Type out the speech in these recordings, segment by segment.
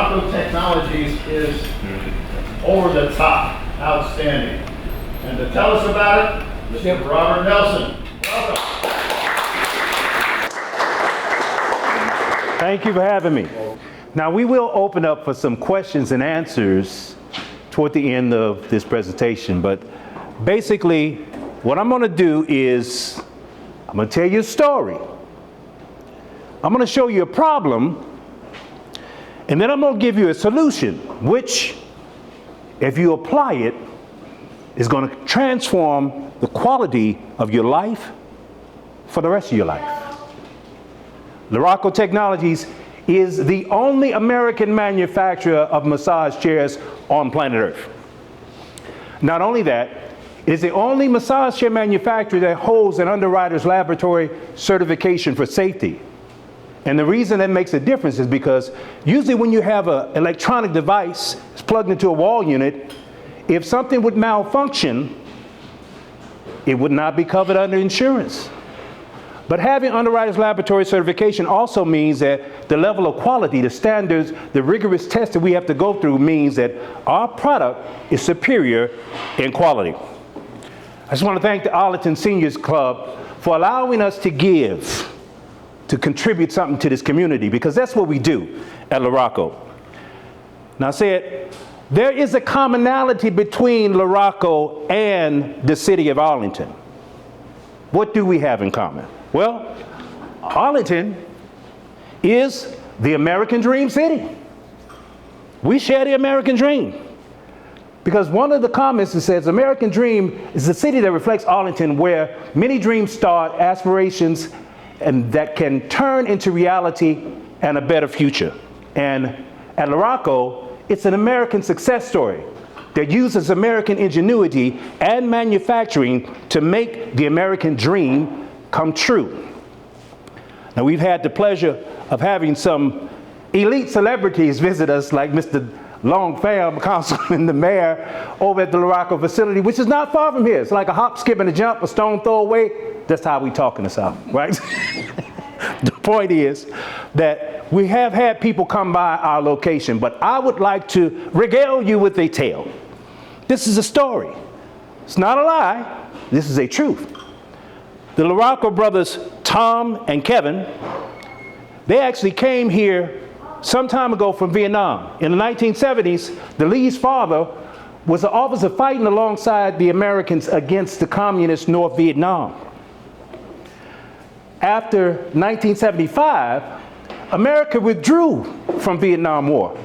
Luraco Technologies is over the top, outstanding. And to tell us about it, Mr. Robert Nelson. Welcome. Thank you for having me. Now we will open up for some questions and answers toward the end of this presentation, but basically what I'm going to do is I'm going to tell you a story. I'm going to show you a problem, and then I'm going to give you a solution, which, if you apply it, is going to transform the quality of your life for the rest of your life. Luraco Technologies is the only American manufacturer of massage chairs on planet Earth. Not only that, it is the only massage chair manufacturer that holds an underwriter's laboratory certification for safety. And the reason that makes a difference is because usually when you have an electronic device it's plugged into a wall unit, if something would malfunction, it would not be covered under insurance. But having underwriter's laboratory certification also means that the level of quality, the standards, the rigorous tests that we have to go through means that our product is superior in quality. I just want to thank the Arlington Seniors Club for allowing us to give, to contribute something to this community, because that's what we do at Luraco. Now I said, there is a commonality between Luraco and the city of Arlington. What do we have in common? Well, Arlington is the American dream city. We share the American dream. Because one of the comments that says American dream is the city that reflects Arlington, where many dreams start, aspirations, and that can turn into reality and a better future. And at Luraco, it's an American success story that uses American ingenuity and manufacturing to make the American dream come true. Now we've had the pleasure of having some elite celebrities visit us, like Mr. Long Pham, Councilman, the mayor, over at the Luraco facility, which is not far from here. It's like a hop, skip, and a jump, a stone throw away. That's how we talk in the South, right? The point is that we have had people come by our location, but I would like to regale you with a tale. This is a story. It's not a lie. This is a truth. The Luraco brothers, Tom and Kevin, they actually came here some time ago from Vietnam. In the 1970s, the Lee's father was an officer fighting alongside the Americans against the communist North Vietnam. After 1975, America withdrew from Vietnam War.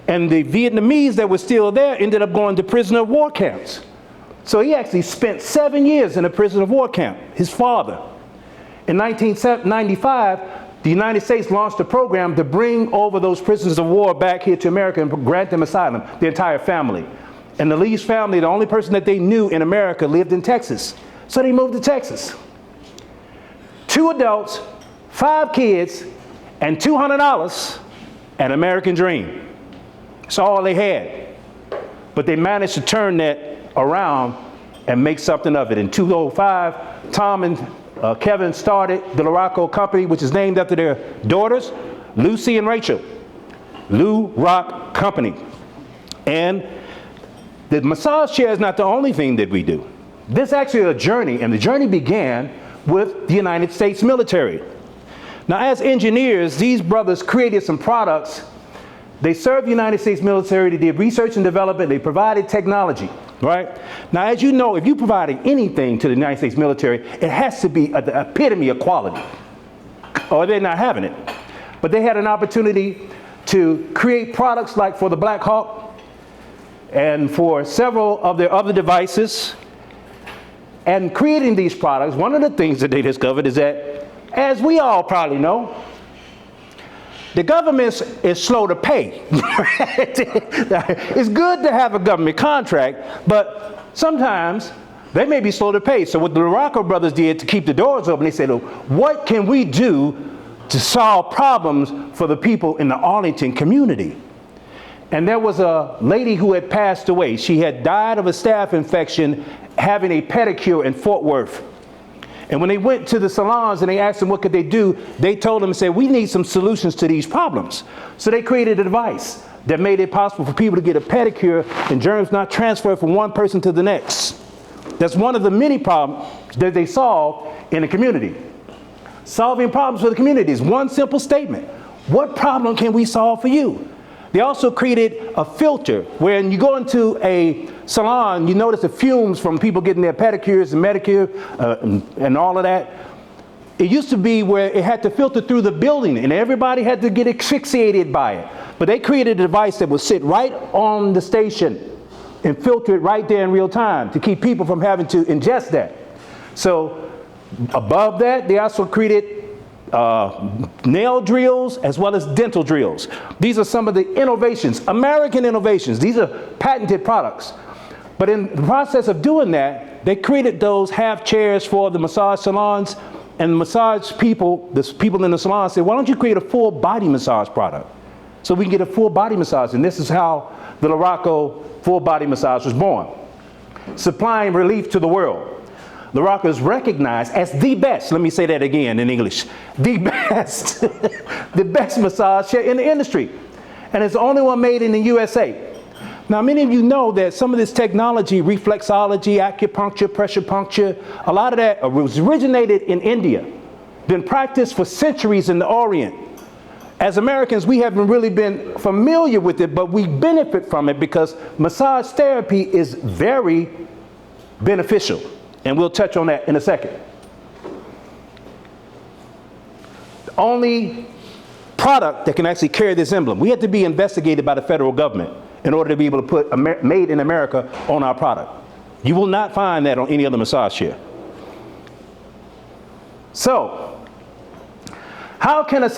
And the Vietnamese that were still there ended up going to prisoner of war camps. So he actually spent 7 years in a prisoner of war camp, his father. In 1995, the United States launched a program to bring over those prisoners of war back here to America and grant them asylum, the entire family. And the Lee's family, the only person that they knew in America, lived in Texas. So they moved to Texas. 2 adults, 5 kids, and $200, an American dream. That's all they had. But they managed to turn that around and make something of it. In 2005, Tom and Kevin started the Luraco company, which is named after their daughters, Lucy and Rachel. Luraco Company. And the massage chair is not the only thing that we do. This is actually a journey, and the journey began with the United States military. Now, as engineers, these brothers created some products. They served the United States military, they did research and development, they provided technology, right? Now, as you know, if you're providing anything to the United States military, it has to be the epitome of quality, or they're not having it. But they had an opportunity to create products like for the Black Hawk and for several of their other devices. And creating these products, one of the things that they discovered is that, as we all probably know, the government is slow to pay. It's good to have a government contract, but sometimes they may be slow to pay. So what the Luraco brothers did to keep the doors open, they said, look, what can we do to solve problems for the people in the Arlington community? And there was a lady who had passed away. She had died of a staph infection having a pedicure in Fort Worth. And when they went to the salons and they asked them what could they do, they told them and said, we need some solutions to these problems. So they created a device that made it possible for people to get a pedicure and germs not transfer from one person to the next. That's one of the many problems that they solve in the community. Solving problems for the community is one simple statement. What problem can we solve for you? They also created a filter when you go into a salon, you notice the fumes from people getting their pedicures and manicure and all of that. It used to be where it had to filter through the building and everybody had to get asphyxiated by it. But they created a device that would sit right on the station and filter it right there in real time to keep people from having to ingest that. So above that, they also created nail drills as well as dental drills. These are some of the innovations, American innovations. These are patented products. But in the process of doing that, they created those half chairs for the massage salons, and massage people, the people in the salon said, why don't you create a full body massage product so we can get a full body massage? And this is how the Luraco full body massage was born, supplying relief to the world. Luraco is recognized as the best, let me say that again in English, the best, the best massage chair in the industry. And it's the only one made in the USA. Now, many of you know that some of this technology, reflexology, acupuncture, pressure puncture, a lot of that was originated in India, been practiced for centuries in the Orient. As Americans, we haven't really been familiar with it, but we benefit from it because massage therapy is very beneficial. And we'll touch on that in a second. The only product that can actually carry this emblem, we had to be investigated by the federal government in order to be able to put Made in America on our product. You will not find that on any other massage chair. So, how can a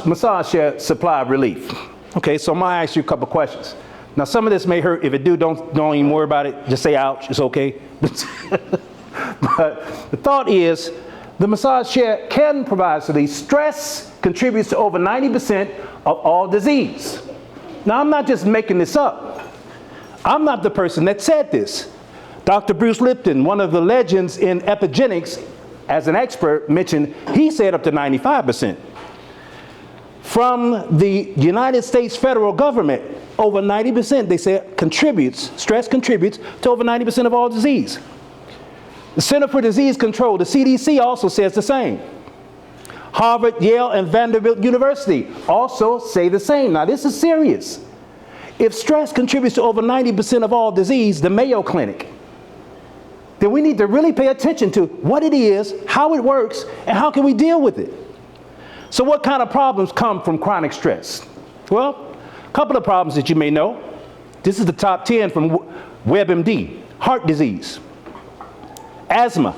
massage chair supply relief? Okay, so I'm gonna ask you a couple questions. Now, some of this may hurt. If it do, don't even worry about it. Just say ouch, it's okay. But the thought is, the massage chair can provide relief. Stress contributes to over 90% of all disease. Now, I'm not just making this up. I'm not the person that said this. Dr. Bruce Lipton, one of the legends in epigenetics, as an expert, mentioned he said up to 95%. From the United States federal government, over 90%, they said, stress contributes to over 90% of all disease. The Center for Disease Control, the CDC, also says the same. Harvard, Yale, and Vanderbilt University also say the same. Now, this is serious. If stress contributes to over 90% of all disease, the Mayo Clinic, then we need to really pay attention to what it is, how it works, and how can we deal with it. So what kind of problems come from chronic stress? Well, a couple of problems that you may know. This is the top 10 from WebMD. Heart disease, asthma,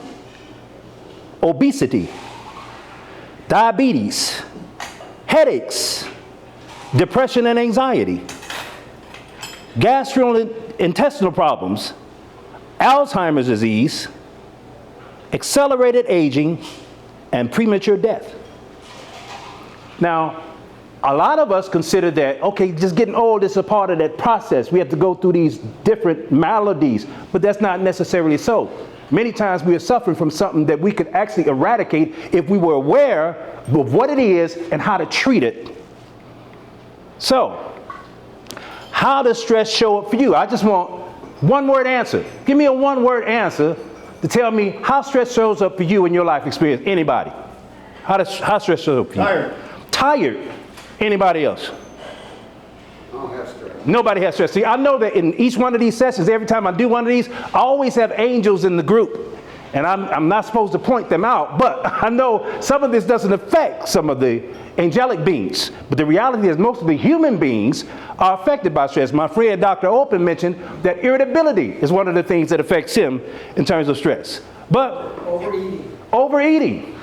obesity, diabetes, headaches, depression and anxiety, gastrointestinal problems, Alzheimer's disease, accelerated aging, and premature death. Now, a lot of us consider that, okay, just getting old is a part of that process. We have to go through these different maladies, but that's not necessarily so. Many times we are suffering from something that we could actually eradicate if we were aware of what it is and how to treat it. So, how does stress show up for you? I just want one word answer. Give me a one word answer to tell me how stress shows up for you in your life experience. Anybody? How stress shows up for you? Tired. Tired. Anybody else? I don't have stress. Nobody has stress. See, I know that in each one of these sessions, every time I do one of these, I always have angels in the group. And I'm not supposed to point them out, but I know some of this doesn't affect some of the angelic beings. But the reality is most of the human beings are affected by stress. My friend Dr. Open mentioned that irritability is one of the things that affects him in terms of stress. But overeating.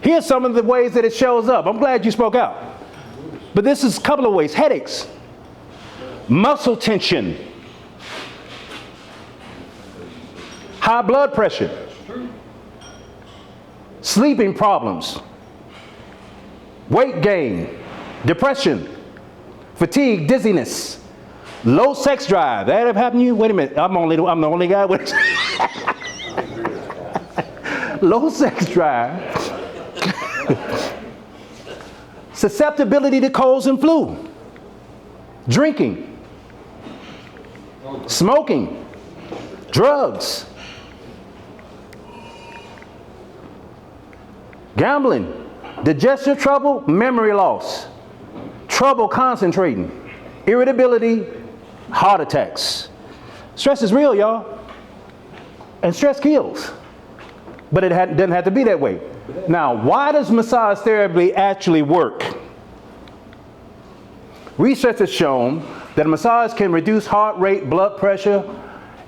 Here's some of the ways that it shows up. I'm glad you spoke out. But this is a couple of ways. Headaches, muscle tension, high blood pressure, sleeping problems, weight gain, depression, fatigue, dizziness, low sex drive. That ever happened to you? Wait a minute, I'm the only guy with low sex drive. Susceptibility to colds and flu, drinking, smoking, drugs, gambling, digestive trouble, memory loss, trouble concentrating, irritability, heart attacks. Stress is real, y'all. And stress kills. But it doesn't have to be that way. Now, why does massage therapy actually work? Research has shown that a massage can reduce heart rate, blood pressure,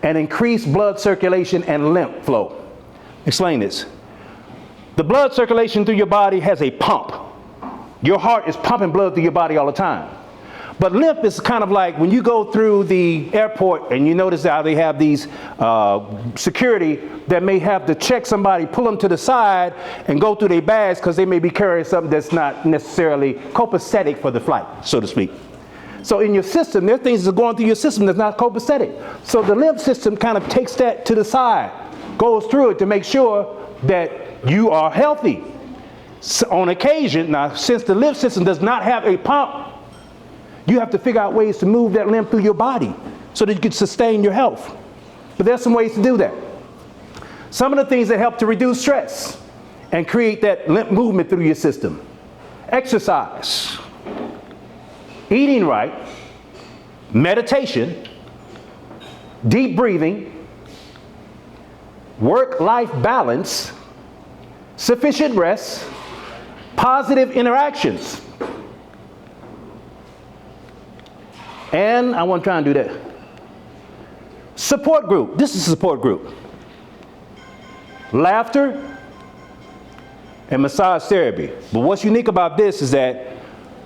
and increase blood circulation and lymph flow. Explain this. The blood circulation through your body has a pump. Your heart is pumping blood through your body all the time. But lymph is kind of like when you go through the airport and you notice how they have these security that may have to check somebody, pull them to the side and go through their bags because they may be carrying something that's not necessarily copacetic for the flight, so to speak. So in your system, there are things that are going through your system that's not copacetic. So the lymph system kind of takes that to the side, goes through it to make sure that you are healthy. So on occasion, now since the lymph system does not have a pump, you have to figure out ways to move that lymph through your body so that you can sustain your health. But there's some ways to do that. Some of the things that help to reduce stress and create that lymph movement through your system: exercise, eating right, meditation, deep breathing, work-life balance, sufficient rest, positive interactions. And I want to try and do that. Support group. This is a support group. Laughter and massage therapy. But what's unique about this is that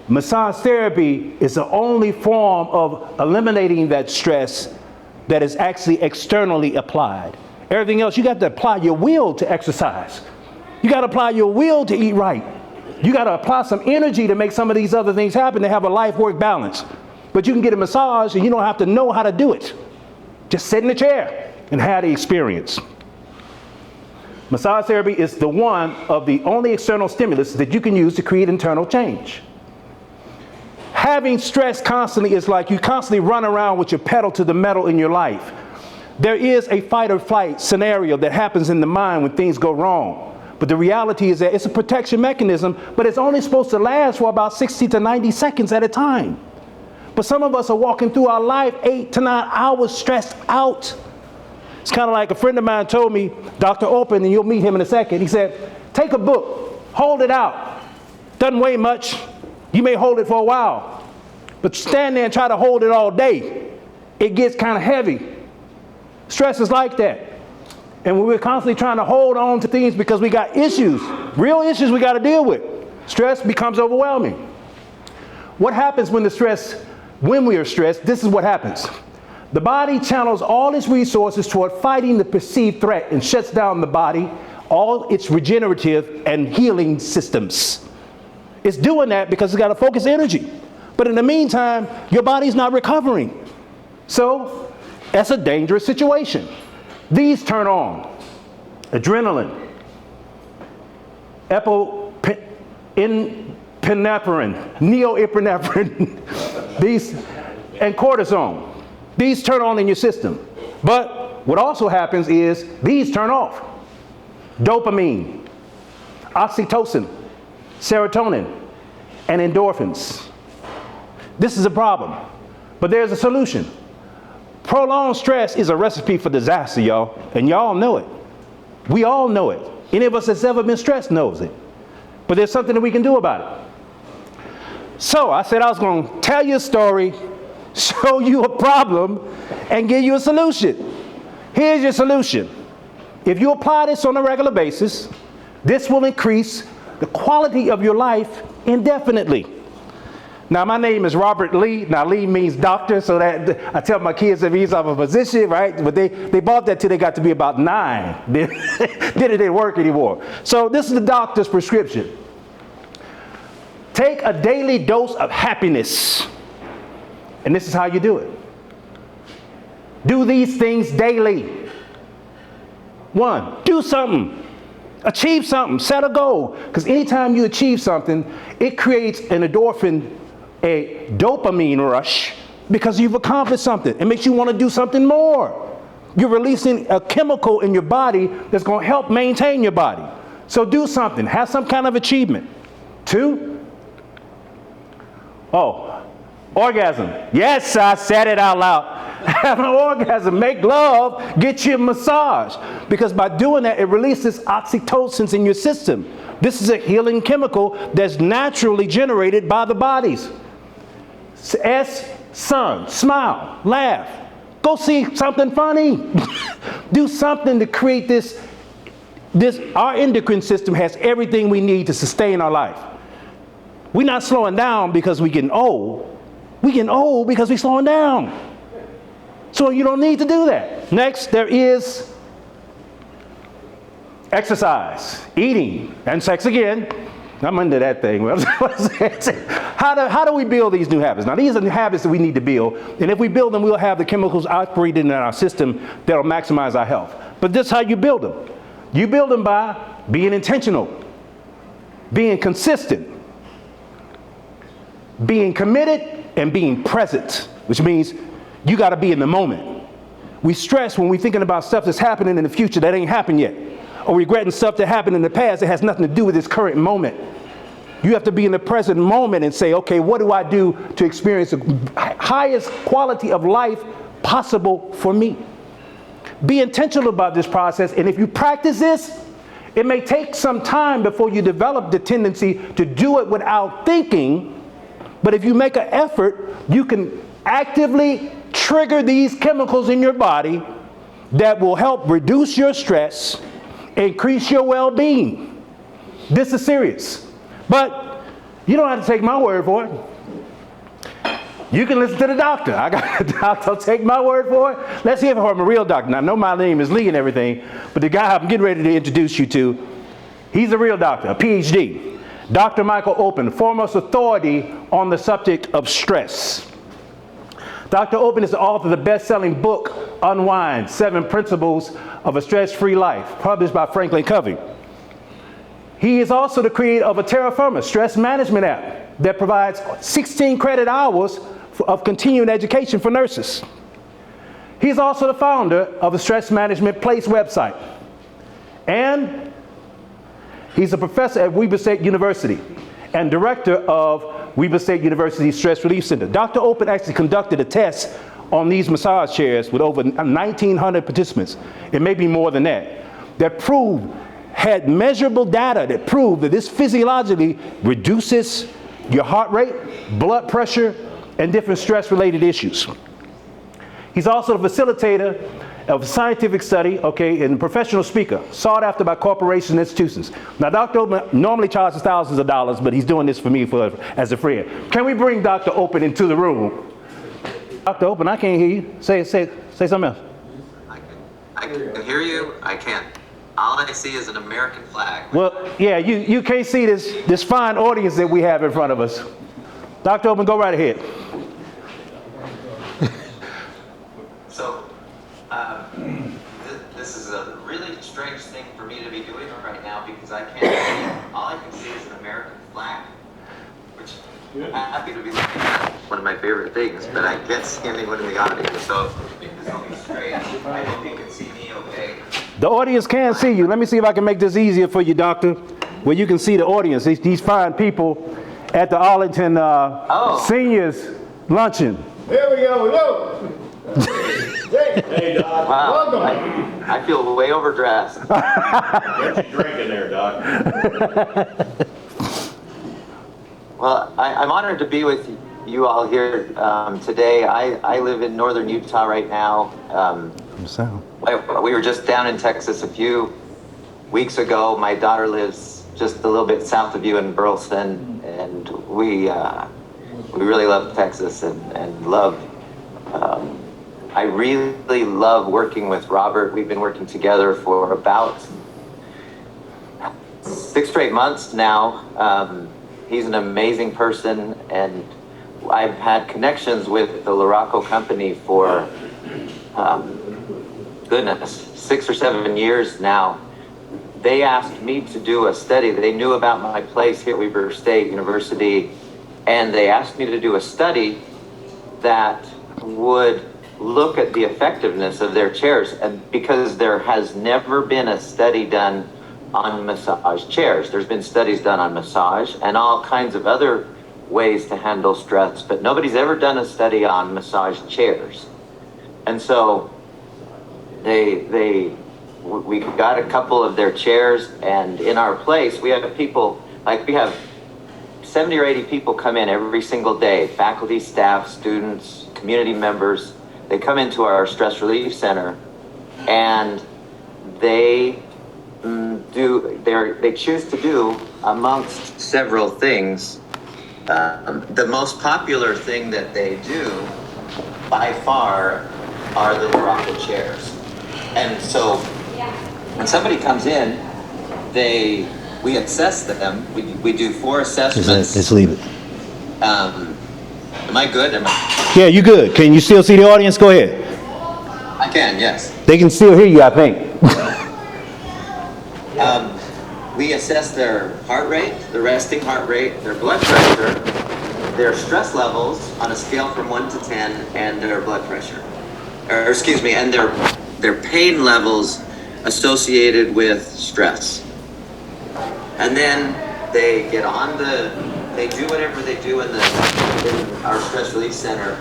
massage therapy is the only form of eliminating that stress that is actually externally applied. Everything else, you got to apply your will to exercise. You got to apply your will to eat right. You got to apply some energy to make some of these other things happen, to have a life-work balance. But you can get a massage and you don't have to know how to do it. Just sit in the chair and have the experience. Massage therapy is the one of the only external stimulus that you can use to create internal change. Having stress constantly is like you constantly run around with your pedal to the metal in your life. There is a fight or flight scenario that happens in the mind when things go wrong. But the reality is that it's a protection mechanism, but it's only supposed to last for about 60 to 90 seconds at a time. But some of us are walking through our life 8 to 9 hours stressed out. It's kind of like a friend of mine told me, Dr. Open, and you'll meet him in a second. He said, take a book, hold it out. Doesn't weigh much. You may hold it for a while. But stand there and try to hold it all day. It gets kind of heavy. Stress is like that. And we're constantly trying to hold on to things because we got issues, real issues we got to deal with. Stress becomes overwhelming. What happens when we are stressed? This is what happens. The body channels all its resources toward fighting the perceived threat and shuts down the body, all its regenerative and healing systems. It's doing that because it's got to focus energy. But in the meantime, your body's not recovering. So that's a dangerous situation. These turn on: adrenaline, epinephrine, neoepinephrine, these, and cortisone. These turn on in your system. But what also happens is these turn off: dopamine, oxytocin, serotonin, and endorphins. This is a problem, but there's a solution. Prolonged stress is a recipe for disaster, y'all, and y'all know it. We all know it. Any of us that's ever been stressed knows it. But there's something that we can do about it. So I said I was going to tell you a story, show you a problem, and give you a solution. Here's your solution. If you apply this on a regular basis, this will increase the quality of your life indefinitely. Now, my name is Robert Lee. Now, Lee means doctor, so that I tell my kids if he's of a physician, right? But they bought that till they got to be about 9. Then it didn't work anymore. So this is the doctor's prescription. Take a daily dose of happiness. And this is how you do it. Do these things daily. 1, do something. Achieve something. Set a goal. Because anytime you achieve something, it creates an endorphin, a dopamine rush, because you've accomplished something. It makes you want to do something more. You're releasing a chemical in your body that's going to help maintain your body. So do something. Have some kind of achievement. 2, orgasm. Yes, I said it out loud. Have an orgasm. Make love. Get you a massage. Because by doing that, it releases oxytocins in your system. This is a healing chemical that's naturally generated by the bodies. S, sun. Smile. Laugh. Go see something funny. Do something to create this. Our endocrine system has everything we need to sustain our life. We're not slowing down because we're getting old. We're getting old because we're slowing down. So you don't need to do that. Next, there is exercise, eating, and sex again. I'm into that thing. How do we build these new habits? Now, these are the habits that we need to build. And if we build them, we'll have the chemicals operating in our system that will maximize our health. But this is how you build them. You build them by being intentional, being consistent, being committed, and being present, which means you got to be in the moment. We stress when we're thinking about stuff that's happening in the future that ain't happened yet, or regretting stuff that happened in the past that has nothing to do with this current moment. You have to be in the present moment and say, okay, what do I do to experience the highest quality of life possible for me? Be intentional about this process, and if you practice this, it may take some time before you develop the tendency to do it without thinking, but if you make an effort, you can actively trigger these chemicals in your body that will help reduce your stress, increase your well-being. This is serious. But you don't have to take my word for it. You can listen to the doctor. I got a doctor. Take my word for it. Let's hear from a real doctor. Now, I know my name is Lee and everything, but the guy I'm getting ready to introduce you to, he's a real doctor, a PhD. Dr. Michael Open, foremost authority on the subject of stress. Dr. Open is the author of the best-selling book, Unwind, 7 Principles of a Stress-Free Life, published by Franklin Covey. He is also the creator of a Terra Firma stress management app that provides 16 credit hours of continuing education for nurses. He's also the founder of the Stress Management Place website. And he's a professor at Weber State University and director of Weber State University Stress Relief Center. Dr. Open actually conducted a test on these massage chairs with over 1,900 participants. It may be more than that. Had measurable data that proved that this physiologically reduces your heart rate, blood pressure, and different stress-related issues. He's also the facilitator of scientific study, and professional speaker, sought after by corporations and institutions. Now, Dr. Open normally charges thousands of dollars, but he's doing this for me as a friend. Can we bring Dr. Open into the room? Dr. Open, I can't hear you. Say something else. I can hear you. I can't. All I see is an American flag. Well, yeah, you can't see this fine audience that we have in front of us. Dr. Open, go right ahead. So, this is a really strange thing for me to be doing right now because I can't see. All I can see is an American flag, which I'm happy to be looking at. One of my favorite things, but I can't see anyone in the audience, so this will be strange. I hope you can see me okay. The audience can see you. Let me see if I can make this easier for you, doctor, where you can see the audience. These fine people at the Arlington Seniors Luncheon. There we go. Hey, Doc. Wow. Welcome. I feel way overdressed. What you drinking there, Doc? Well, I'm honored to be with you all here today. I live in northern Utah right now. We were just down in Texas a few weeks ago. My daughter lives just a little bit south of you in Burleson, and we really love Texas and love. I really love working with Robert. We've been working together for about 6 straight months now. He's an amazing person, and I've had connections with the Luraco company for goodness, 6 or 7 years now. They asked me to do a study. They knew about my place here at Weber State University, and they asked me to do a study that would look at the effectiveness of their chairs, and because there has never been a study done on massage chairs. There's been studies done on massage and all kinds of other ways to handle stress, but nobody's ever done a study on massage chairs. And so we got a couple of their chairs, and in our place we have people, like we have 70 or 80 people come in every single day, faculty, staff, students, community members. They come into our stress relief center, and they choose to do amongst several things. The most popular thing that they do by far are the Luraco chairs. And so when somebody comes in, we assess them. We do 4 assessments. Let's leave it. Am I good? Yeah, you good. Can you still see the audience? Go ahead. I can, yes. They can still hear you, I think. We assess their heart rate, the resting heart rate, their blood pressure, their stress levels on a scale from 1 to 10, and their blood pressure. And their pain levels associated with stress. And then they get on they do whatever they do in our stress relief center.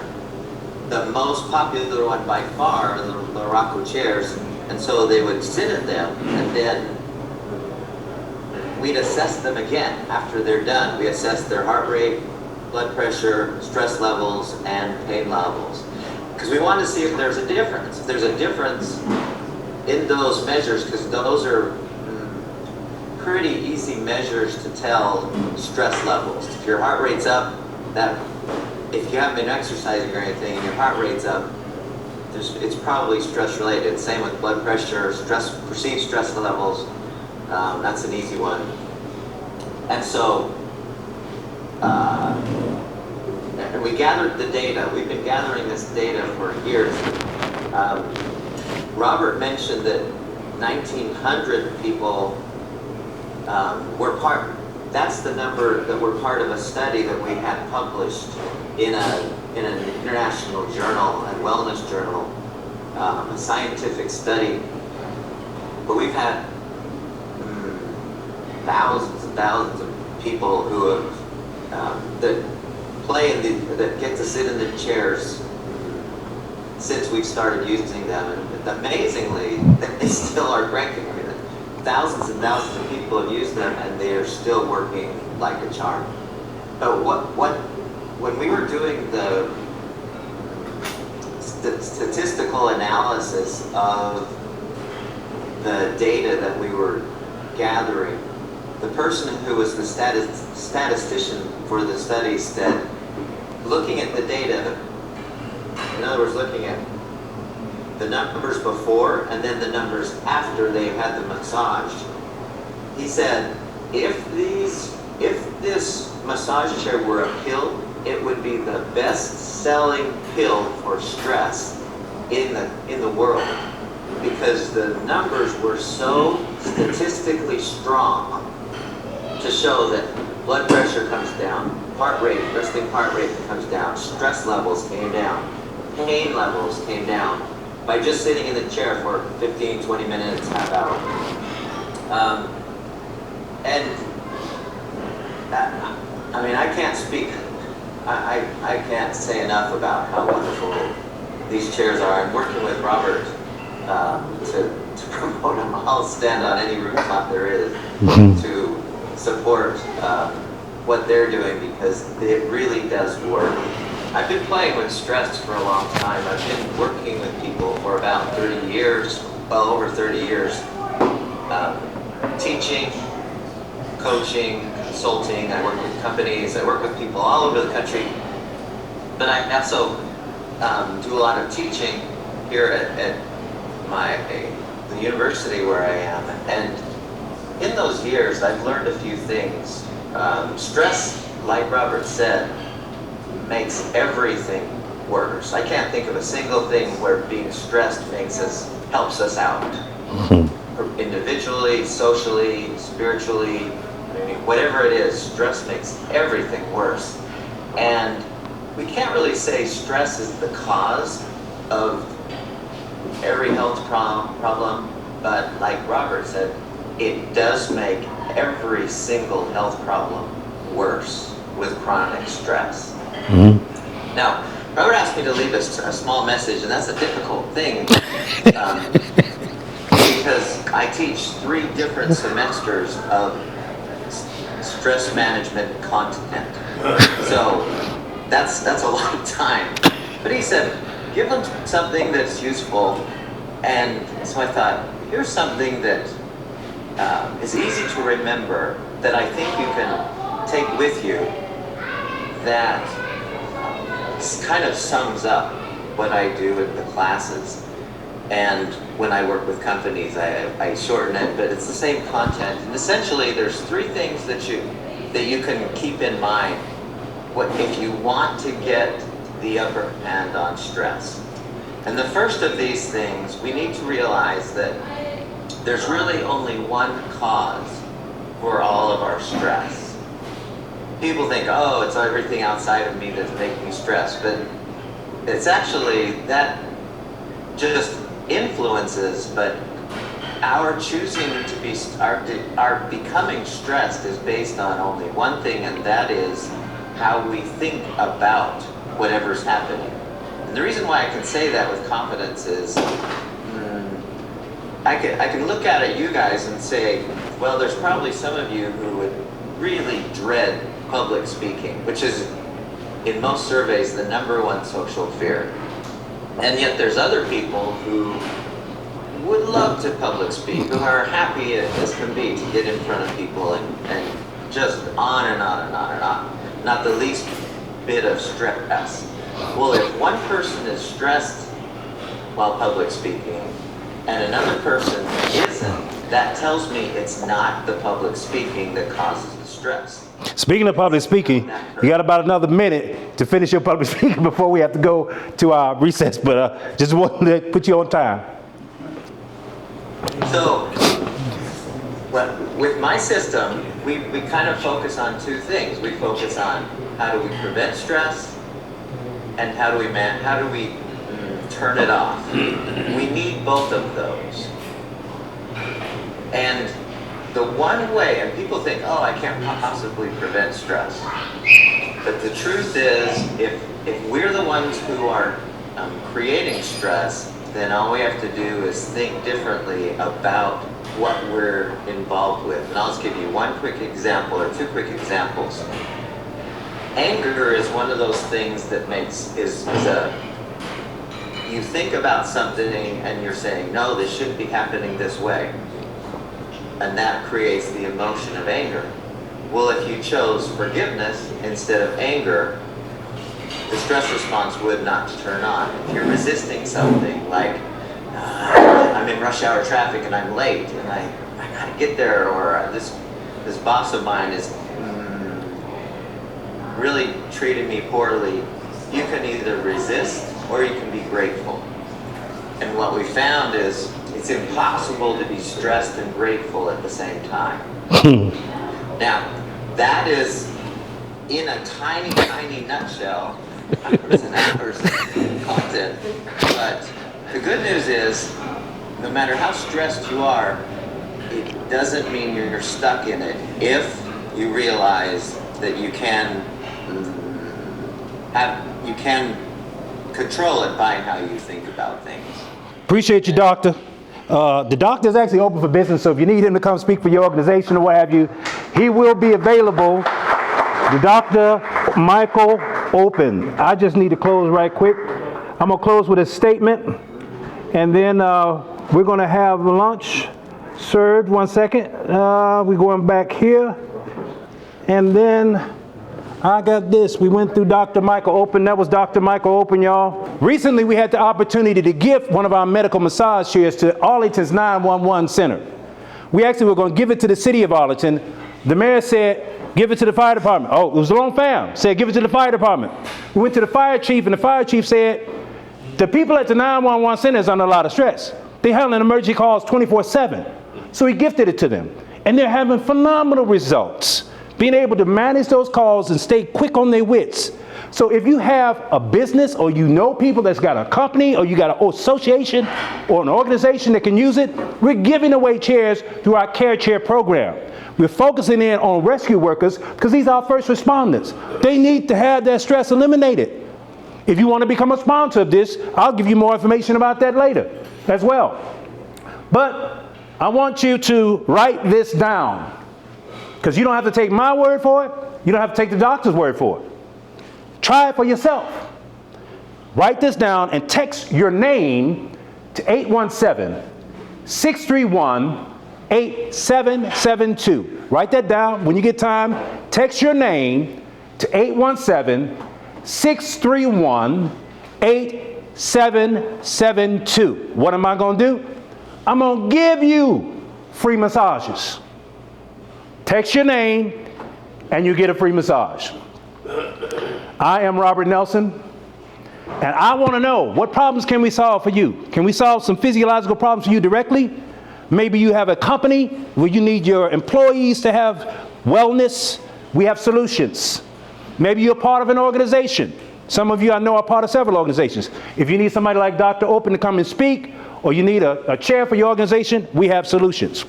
The most popular one by far are the Luraco chairs, and so they would sit in them, and then we'd assess them again after they're done. We assess their heart rate, blood pressure, stress levels, and pain levels, because we want to see if there's a difference. If there's a difference in those measures, because those are pretty easy measures to tell stress levels. If your heart rate's up, if you haven't been exercising or anything and your heart rate's up, it's probably stress related. Same with blood pressure, perceived stress levels. That's an easy one. And so, and we gathered the data. We've been gathering this data for years. Robert mentioned that 1,900 people that's the number that were part of a study that we had published in an international journal, a wellness journal, a scientific study. But we've had thousands and thousands of people who have that get to sit in the chairs since we've started using them, and amazingly, they still are cranking. Thousands and thousands of people have used them, and they are still working like a charm. But when we were doing the statistical analysis of the data that we were gathering, the person who was the statistician for the study said, looking at the data, in other words, looking at the numbers before and then the numbers after they had them massaged, he said, if this massage chair were a pill, it would be the best-selling pill for stress in the world, because the numbers were so statistically strong to show that blood pressure comes down, heart rate, resting heart rate comes down, stress levels came down, pain levels came down, by just sitting in the chair for 15, 20 minutes, half hour. I can't speak, I can't say enough about how wonderful these chairs are. I'm working with Robert to promote them. I'll stand on any rooftop there is to support what they're doing, because it really does work. I've been playing with stress for a long time. I've been working with people for about 30 years, well over 30 years, teaching, coaching, consulting. I work with companies. I work with people all over the country. But I also do a lot of teaching here at the university where I am. And in those years, I've learned a few things. Stress, like Robert said, makes everything worse. I can't think of a single thing where being stressed helps us out. Individually, socially, spiritually, whatever it is, stress makes everything worse. And we can't really say stress is the cause of every health problem, but like Robert said, it does make every single health problem worse with chronic stress. Now, Robert asked me to leave a small message, and that's a difficult thing because I teach 3 different semesters of stress management content. So that's a lot of time. But he said, give them something that's useful. And so I thought, here's something that is easy to remember that I think you can take with you that kind of sums up what I do in the classes. And when I work with companies, I shorten it, but it's the same content. And essentially, there's 3 things that you can keep in mind if you want to get the upper hand on stress. And the first of these things, we need to realize that there's really only one cause for all of our stress. People think, oh, it's everything outside of me that's making me stressed, but it's actually that just influences, but our choosing to be, our becoming stressed is based on only one thing, and that is how we think about whatever's happening. And the reason why I can say that with confidence is I can look at you guys and say, well, there's probably some of you who would really dread public speaking, which is, in most surveys, the #1 social fear. And yet there's other people who would love to public speak, who are happy as can be to get in front of people and just on and on and on and on. Not the least bit of stress. Well, if one person is stressed while public speaking and another person isn't, that tells me it's not the public speaking that causes the stress. Speaking of public speaking, you got about another minute to finish your public speaking before we have to go to our recess, but just wanted to put you on time. So, with my system, we kind of focus on 2 things. We focus on how do we prevent stress and how do we turn it off. We need both of those. And the one way, and people think, oh, I can't possibly prevent stress. But the truth is, if we're the ones who are creating stress, then all we have to do is think differently about what we're involved with. And I'll just give you one quick example, or 2 quick examples. Anger is one of those things that you think about something and you're saying, no, this shouldn't be happening this way. And that creates the emotion of anger. Well, if you chose forgiveness instead of anger, the stress response would not turn on. If you're resisting something like, I'm in rush hour traffic and I'm late and I gotta get there, or this boss of mine is really treating me poorly, you can either resist or you can be grateful. And what we found is it's impossible to be stressed and grateful at the same time. Now, that is, in a tiny, tiny nutshell, hours and hours of content. But the good news is, no matter how stressed you are, it doesn't mean you're stuck in it if you realize that you can control it by how you think about things. Appreciate you, Doctor. The doctor is actually open for business, so if you need him to come speak for your organization or what have you, he will be available. The Dr. Michael Open. I just need to close right quick. I'm going to close with a statement, and then we're going to have lunch served. 1 second. We're going back here, and then I got this. We went through Dr. Michael Open. That was Dr. Michael Open, y'all. Recently, we had the opportunity to gift one of our medical massage chairs to Arlington's 911 center. We actually were going to give it to the city of Arlington. The mayor said, give it to the fire department. Oh, it was the wrong fam. Said, give it to the fire department. We went to the fire chief, and the fire chief said, the people at the 911 center is under a lot of stress. They handle emergency calls 24/7. So he gifted it to them. And they're having phenomenal results, being able to manage those calls and stay quick on their wits. So if you have a business or you know people that's got a company or you got an association or an organization that can use it, we're giving away chairs through our Care Chair program. We're focusing in on rescue workers because these are our first responders. They need to have their stress eliminated. If you want to become a sponsor of this, I'll give you more information about that later as well. But I want you to write this down because you don't have to take my word for it. You don't have to take the doctor's word for it. Try it for yourself. Write this down and text your name to 817-631-8772. Write that down. When you get time, text your name to 817-631-8772. What am I going to do? I'm going to give you free massages. Text your name and you get a free massage. I am Robert Nelson, and I want to know, what problems can we solve for you? Can we solve some physiological problems for you directly? Maybe you have a company where you need your employees to have wellness. We have solutions. Maybe you're part of an organization. Some of you I know are part of several organizations. If you need somebody like Dr. Open to come and speak, or you need a chair for your organization, we have solutions.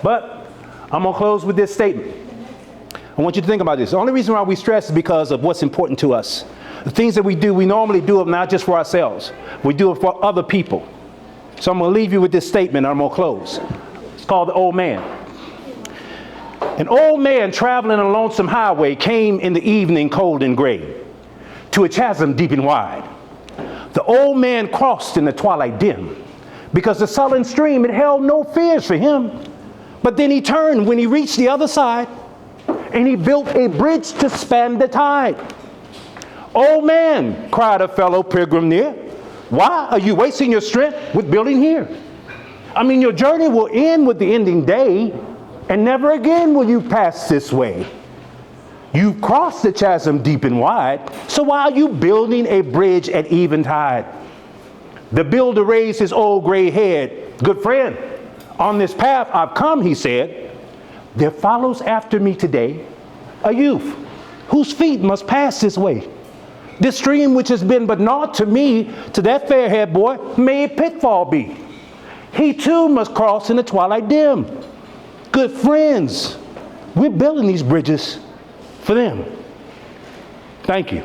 But I'm going to close with this statement. I want you to think about this. The only reason why we stress is because of what's important to us. The things that we do, we normally do them not just for ourselves. We do it for other people. So I'm going to leave you with this statement and I'm going to close. It's called The Old Man. An old man traveling a lonesome highway came in the evening cold and gray to a chasm deep and wide. The old man crossed in the twilight dim because the sullen stream, it held no fears for him. But then he turned when he reached the other side, and he built a bridge to span the tide. Old man, cried a fellow pilgrim near, why are you wasting your strength with building here? I mean, your journey will end with the ending day, and never again will you pass this way. You've crossed the chasm deep and wide, so why are you building a bridge at eventide? The builder raised his old gray head. Good friend, on this path I've come, he said. There follows after me today a youth whose feet must pass this way. This stream which has been but naught to me, to that fair-haired boy, may a pitfall be. He too must cross in the twilight dim. Good friends, we're building these bridges for them. Thank you.